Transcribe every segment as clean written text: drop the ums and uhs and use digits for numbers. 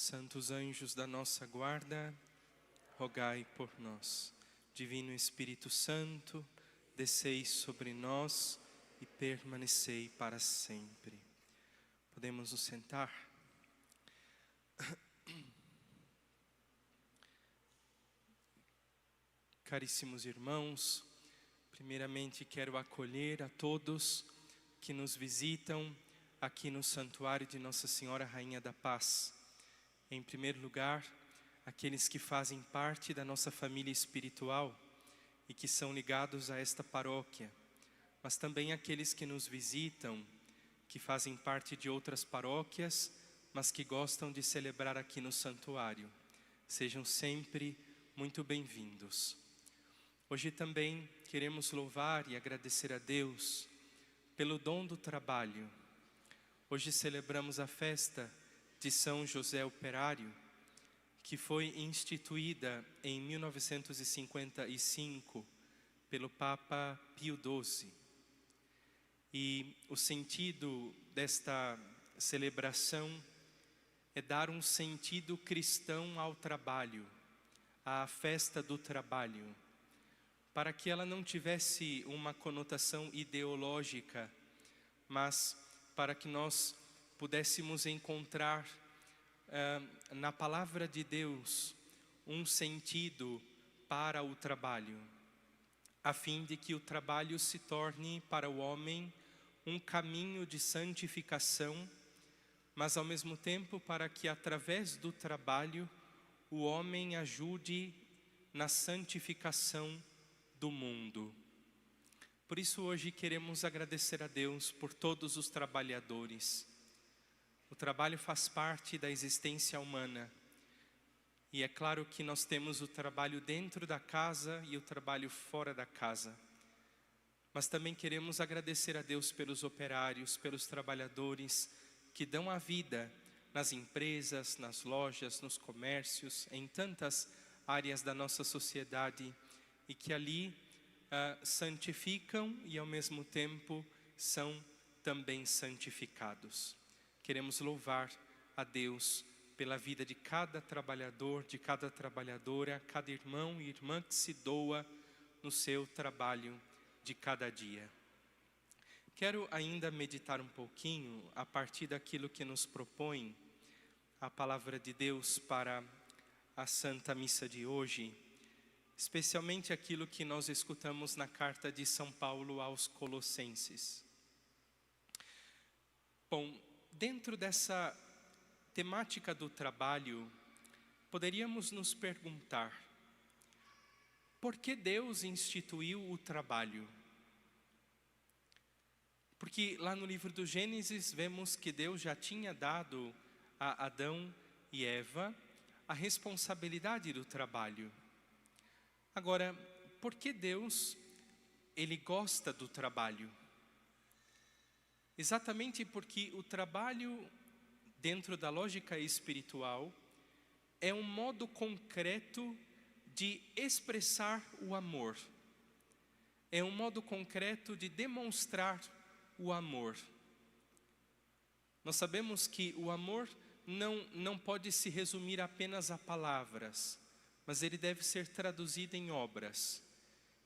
Santos anjos da nossa guarda, rogai por nós. Divino Espírito Santo, descei sobre nós e permanecei para sempre. Podemos nos sentar? Caríssimos irmãos, primeiramente quero acolher a todos que nos visitam aqui no Santuário de Nossa Senhora Rainha da Paz. Em primeiro lugar, aqueles que fazem parte da nossa família espiritual e que são ligados a esta paróquia, mas também aqueles que nos visitam, que fazem parte de outras paróquias, mas que gostam de celebrar aqui no santuário. Sejam sempre muito bem-vindos. Hoje também queremos louvar e agradecer a Deus pelo dom do trabalho. Hoje celebramos a festa de São José Operário, que foi instituída em 1955 pelo Papa Pio XII. E o sentido desta celebração é dar um sentido cristão ao trabalho, à festa do trabalho, para que ela não tivesse uma conotação ideológica, mas para que nós pudéssemos encontrar na palavra de Deus um sentido para o trabalho, a fim de que o trabalho se torne para o homem um caminho de santificação, mas ao mesmo tempo para que através do trabalho o homem ajude na santificação do mundo. Por isso hoje queremos agradecer a Deus por todos os trabalhadores. O trabalho faz parte da existência humana. E é claro que nós temos o trabalho dentro da casa e o trabalho fora da casa. Mas também queremos agradecer a Deus pelos operários, pelos trabalhadores que dão a vida nas empresas, nas lojas, nos comércios, em tantas áreas da nossa sociedade e que ali santificam e ao mesmo tempo são também santificados. Queremos louvar a Deus pela vida de cada trabalhador, de cada trabalhadora, cada irmão e irmã que se doa no seu trabalho de cada dia. Quero ainda meditar um pouquinho a partir daquilo que nos propõe a palavra de Deus para a Santa Missa de hoje, especialmente aquilo que nós escutamos na carta de São Paulo aos Colossenses. Bom, dentro dessa temática do trabalho, poderíamos nos perguntar: por que Deus instituiu o trabalho? Porque lá no livro do Gênesis vemos que Deus já tinha dado a Adão e Eva a responsabilidade do trabalho. Agora, por que Deus, Ele gosta do trabalho? Exatamente porque o trabalho, dentro da lógica espiritual, é um modo concreto de expressar o amor. É um modo concreto de demonstrar o amor. Nós sabemos que o amor não pode se resumir apenas a palavras, mas ele deve ser traduzido em obras.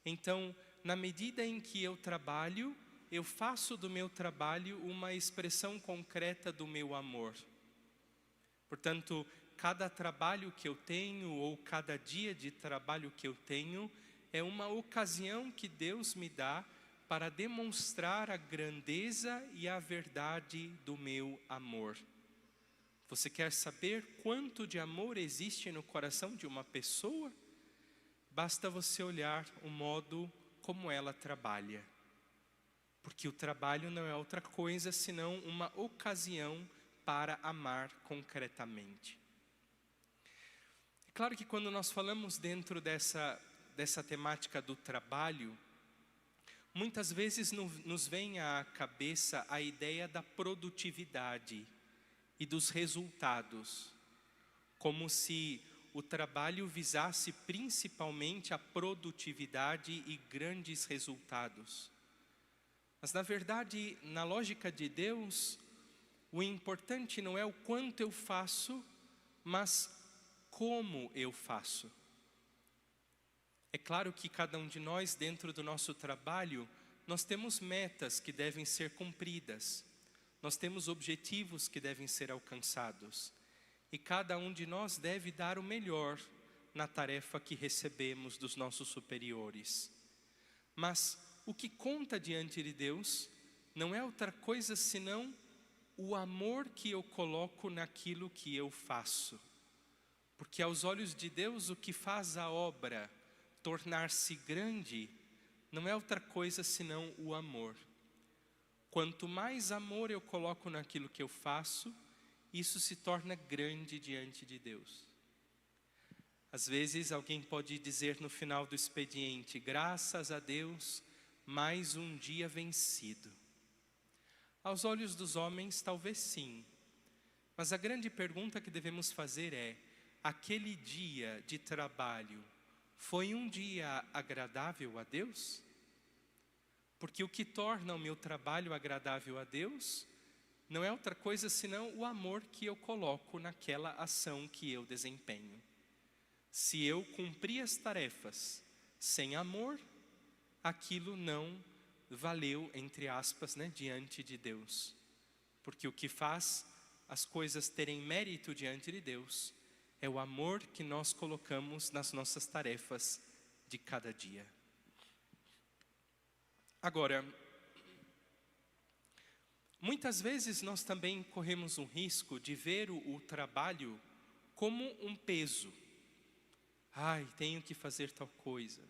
Então, na medida em que eu trabalho, eu faço do meu trabalho uma expressão concreta do meu amor. Portanto, cada trabalho que eu tenho, ou cada dia de trabalho que eu tenho, é uma ocasião que Deus me dá para demonstrar a grandeza e a verdade do meu amor. Você quer saber quanto de amor existe no coração de uma pessoa? Basta você olhar o modo como ela trabalha. Porque o trabalho não é outra coisa senão uma ocasião para amar concretamente. É claro que quando nós falamos dentro dessa temática do trabalho, muitas vezes nos vem à cabeça a ideia da produtividade e dos resultados, como se o trabalho visasse principalmente a produtividade e grandes resultados. Mas na verdade, na lógica de Deus, o importante não é o quanto eu faço, mas como eu faço? É claro que cada um de nós, dentro do nosso trabalho, nós temos metas que devem ser cumpridas. Nós temos objetivos que devem ser alcançados. E cada um de nós deve dar o melhor na tarefa que recebemos dos nossos superiores. Mas o que conta diante de Deus não é outra coisa senão o amor que eu coloco naquilo que eu faço. Porque aos olhos de Deus o que faz a obra tornar-se grande não é outra coisa senão o amor. Quanto mais amor eu coloco naquilo que eu faço, isso se torna grande diante de Deus. Às vezes alguém pode dizer no final do expediente: graças a Deus, mais um dia vencido. Aos olhos dos homens, talvez sim. Mas a grande pergunta que devemos fazer é: aquele dia de trabalho foi um dia agradável a Deus? Porque o que torna o meu trabalho agradável a Deus não é outra coisa senão o amor que eu coloco naquela ação que eu desempenho. Se eu cumprir as tarefas sem amor, aquilo não valeu, entre aspas, diante de Deus. Porque o que faz as coisas terem mérito diante de Deus é o amor que nós colocamos nas nossas tarefas de cada dia. Agora, muitas vezes nós também corremos um risco de ver o trabalho como um peso. Ai, tenho que fazer tal coisa.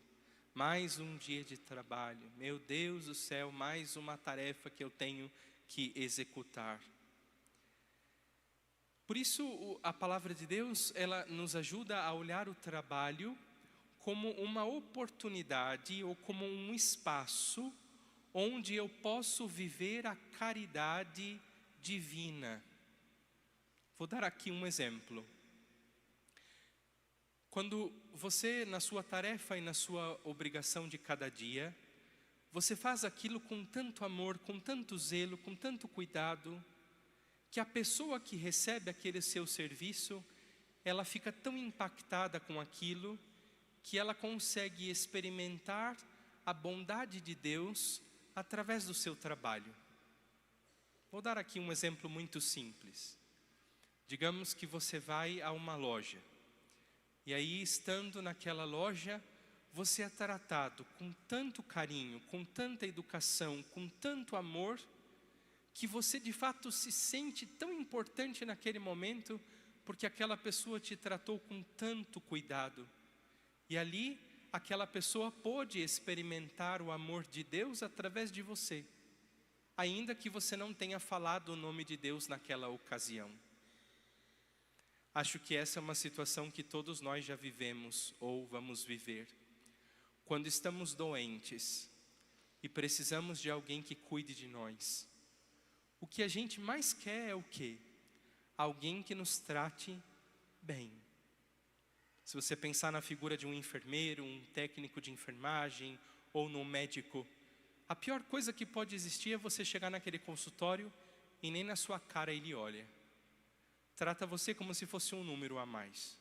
Mais um dia de trabalho. Meu Deus do céu, mais uma tarefa que eu tenho que executar. Por isso, a palavra de Deus, ela nos ajuda a olhar o trabalho como uma oportunidade ou como um espaço onde eu posso viver a caridade divina. Vou dar aqui um exemplo. Quando você, na sua tarefa e na sua obrigação de cada dia, você faz aquilo com tanto amor, com tanto zelo, com tanto cuidado, que a pessoa que recebe aquele seu serviço, ela fica tão impactada com aquilo, que ela consegue experimentar a bondade de Deus através do seu trabalho. Vou dar aqui um exemplo muito simples. Digamos que você vai a uma loja. E aí, estando naquela loja, você é tratado com tanto carinho, com tanta educação, com tanto amor, que você de fato se sente tão importante naquele momento, porque aquela pessoa te tratou com tanto cuidado. E ali, aquela pessoa pôde experimentar o amor de Deus através de você, ainda que você não tenha falado o nome de Deus naquela ocasião. Acho que essa é uma situação que todos nós já vivemos ou vamos viver. Quando estamos doentes e precisamos de alguém que cuide de nós, o que a gente mais quer é o quê? Alguém que nos trate bem. Se você pensar na figura de um enfermeiro, um técnico de enfermagem ou no médico, a pior coisa que pode existir é você chegar naquele consultório e nem na sua cara ele olha. Trata você como se fosse um número a mais.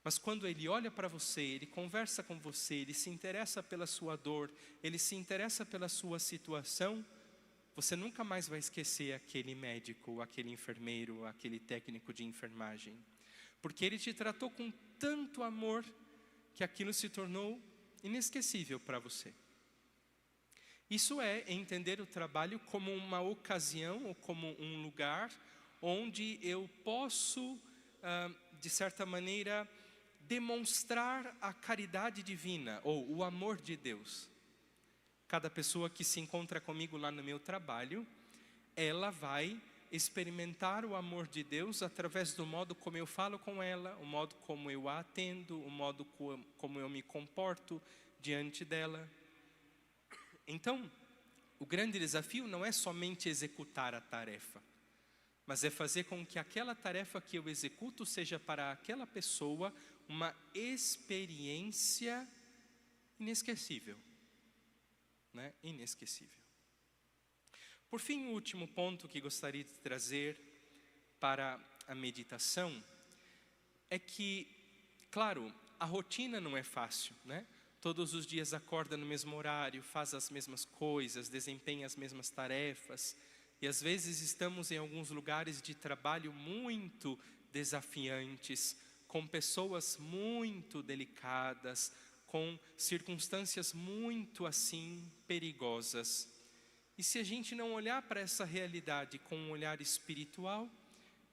Mas quando ele olha para você, ele conversa com você, ele se interessa pela sua dor, ele se interessa pela sua situação, você nunca mais vai esquecer aquele médico, aquele enfermeiro, aquele técnico de enfermagem. Porque ele te tratou com tanto amor que aquilo se tornou inesquecível para você. Isso é entender o trabalho como uma ocasião ou como um lugar onde eu posso, de certa maneira, demonstrar a caridade divina ou o amor de Deus. Cada pessoa que se encontra comigo lá no meu trabalho, ela vai experimentar o amor de Deus através do modo como eu falo com ela, o modo como eu a atendo, o modo como eu me comporto diante dela. Então, o grande desafio não é somente executar a tarefa, mas é fazer com que aquela tarefa que eu executo seja para aquela pessoa uma experiência inesquecível. Inesquecível. Por fim, o último ponto que gostaria de trazer para a meditação é que, claro, a rotina não é fácil, né? Todos os dias acorda no mesmo horário, faz as mesmas coisas, desempenha as mesmas tarefas. E às vezes estamos em alguns lugares de trabalho muito desafiantes, com pessoas muito delicadas, com circunstâncias muito assim perigosas. E se a gente não olhar para essa realidade com um olhar espiritual,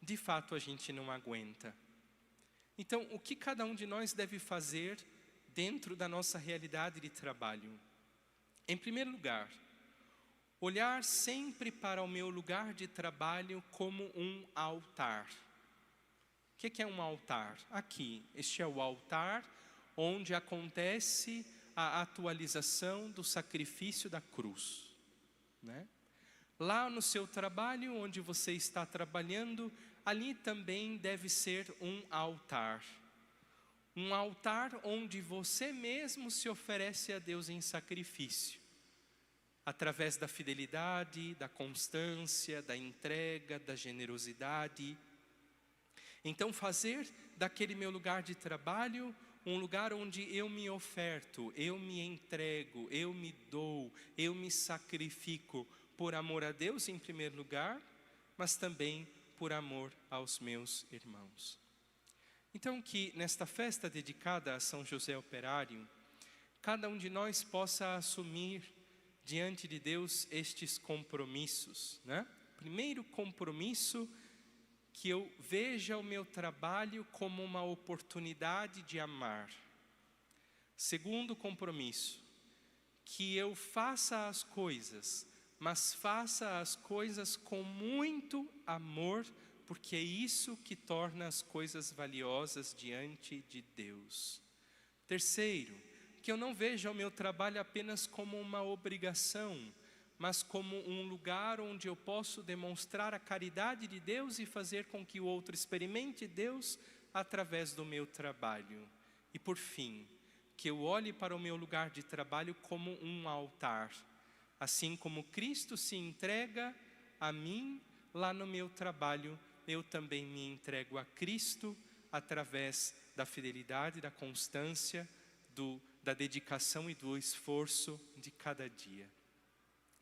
de fato a gente não aguenta. Então, o que cada um de nós deve fazer dentro da nossa realidade de trabalho? Em primeiro lugar, olhar sempre para o meu lugar de trabalho como um altar. O que é um altar? Aqui, este é o altar onde acontece a atualização do sacrifício da cruz, né? Lá no seu trabalho, onde você está trabalhando, ali também deve ser um altar. Um altar onde você mesmo se oferece a Deus em sacrifício, através da fidelidade, da constância, da entrega, da generosidade. Então fazer daquele meu lugar de trabalho um lugar onde eu me oferto, eu me entrego, eu me dou, eu me sacrifico por amor a Deus em primeiro lugar, mas também por amor aos meus irmãos. Então que nesta festa dedicada a São José Operário, cada um de nós possa assumir diante de Deus estes compromissos, né? Primeiro compromisso, que eu veja o meu trabalho como uma oportunidade de amar. Segundo compromisso, que eu faça as coisas, mas faça as coisas com muito amor, porque é isso que torna as coisas valiosas diante de Deus. Terceiro, que eu não veja o meu trabalho apenas como uma obrigação, mas como um lugar onde eu posso demonstrar a caridade de Deus e fazer com que o outro experimente Deus através do meu trabalho. E por fim, que eu olhe para o meu lugar de trabalho como um altar. Assim como Cristo se entrega a mim, lá no meu trabalho, eu também me entrego a Cristo através da fidelidade, da constância, da dedicação e do esforço de cada dia.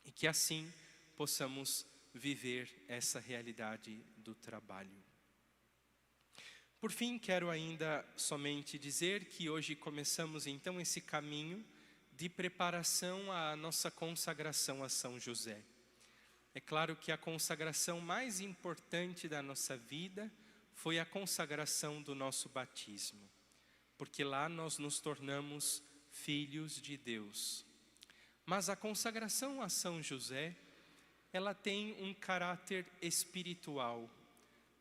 E que assim possamos viver essa realidade do trabalho. Por fim, quero ainda somente dizer que hoje começamos então esse caminho de preparação à nossa consagração a São José. É claro que a consagração mais importante da nossa vida foi a consagração do nosso batismo, porque lá nós nos tornamos filhos de Deus. Mas a consagração a São José, ela tem um caráter espiritual.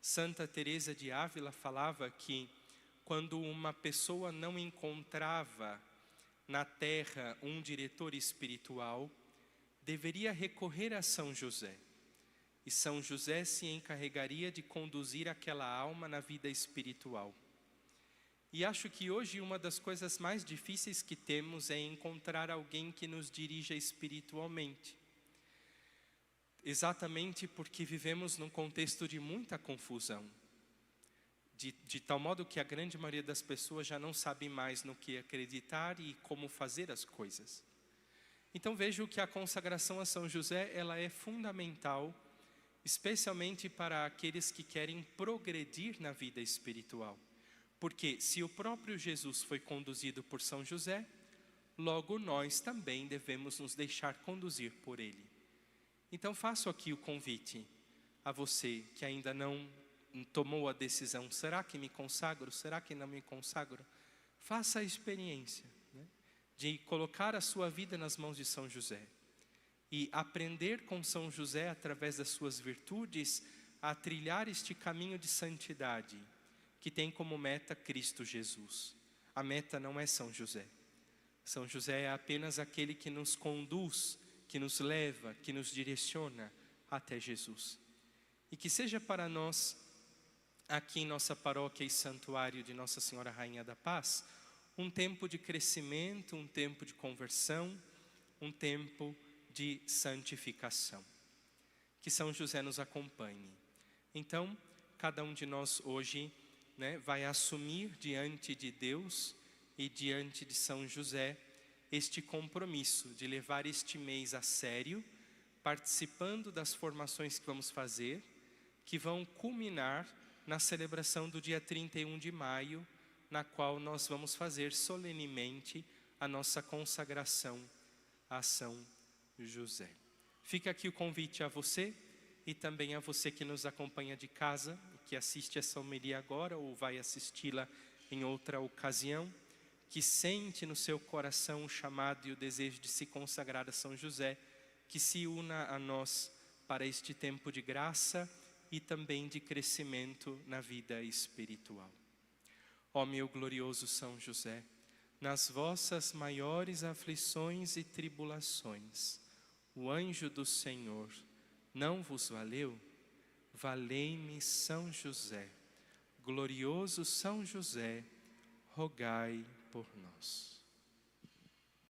Santa Teresa de Ávila falava que quando uma pessoa não encontrava na terra um diretor espiritual, deveria recorrer a São José. E São José se encarregaria de conduzir aquela alma na vida espiritual. E acho que hoje uma das coisas mais difíceis que temos é encontrar alguém que nos dirija espiritualmente. Exatamente porque vivemos num contexto de muita confusão. De tal modo que a grande maioria das pessoas já não sabe mais no que acreditar e como fazer as coisas. Então vejo que a consagração a São José, ela é fundamental, especialmente para aqueles que querem progredir na vida espiritual. Porque se o próprio Jesus foi conduzido por São José, logo nós também devemos nos deixar conduzir por ele. Então faço aqui o convite a você que ainda não tomou a decisão, será que me consagro, será que não me consagro? Faça a experiência, né, de colocar a sua vida nas mãos de São José e aprender com São José, através das suas virtudes, a trilhar este caminho de santidade, que tem como meta Cristo Jesus. A meta não é São José. São José é apenas aquele que nos conduz, que nos leva, que nos direciona até Jesus. E que seja para nós, aqui em nossa paróquia e santuário de Nossa Senhora Rainha da Paz, um tempo de crescimento, um tempo de conversão, um tempo de santificação. Que São José nos acompanhe. Então, cada um de nós hoje, né, vai assumir diante de Deus e diante de São José este compromisso de levar este mês a sério, participando das formações que vamos fazer, que vão culminar na celebração do dia 31 de maio, na qual nós vamos fazer solenemente a nossa consagração a São José. Fica aqui o convite a você e também a você que nos acompanha de casa, que assiste essa homilia agora ou vai assisti-la em outra ocasião, que sente no seu coração o chamado e o desejo de se consagrar a São José, que se una a nós para este tempo de graça e também de crescimento na vida espiritual. Ó meu glorioso São José, nas vossas maiores aflições e tribulações, o anjo do Senhor não vos valeu? Valei-me São José, glorioso São José, rogai por nós.